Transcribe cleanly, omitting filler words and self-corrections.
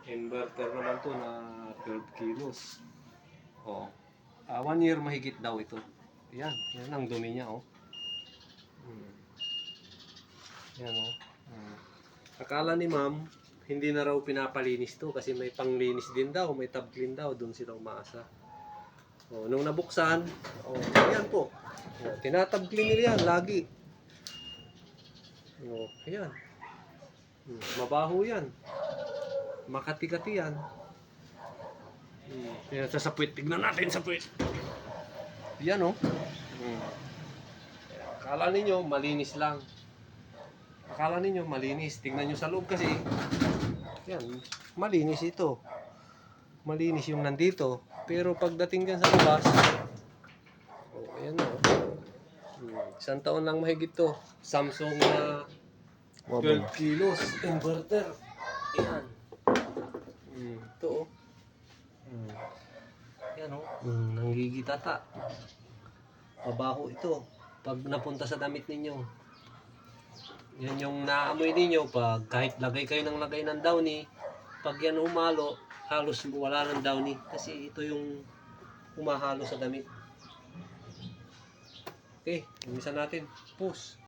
Inverter naman to na 12 kilos. Oh. 1 year mahigit daw ito. Yan ang dumi niya, oh. Yan, oh. Akala ni ma'am, hindi na raw pinapalinis to kasi may panglinis din daw, may tab clean daw, doon sila umaasa. Oh, nung nabuksan, oh, yan po. Oh, tinatab clean nila yan, lagi. Oh, ayan. Mabaho yan. Makati-kati yan. Yan, sa puwit. Tignan natin sa puwit. Yan, oh. Akala ninyo, malinis lang. Akala ninyo, malinis. Tingnan nyo sa loob kasi. Yan, malinis ito. Malinis yung nandito. Pero pagdating dyan sa labas, oh, ayan, oh. 1 taon lang mahigit to. Samsung na 12 kilos. Inverter. Ayan. Ito, oh. Yan, oh. Nanggigitata. Mabaho ito. Pag napunta sa damit ninyo. Yan yung naamoy ninyo pag kahit lagay kayo ng lagay ng downy. Pag yan humalo, halos wala ng downy. Kasi ito yung humahalo sa damit. Okay, umpisa natin. Push.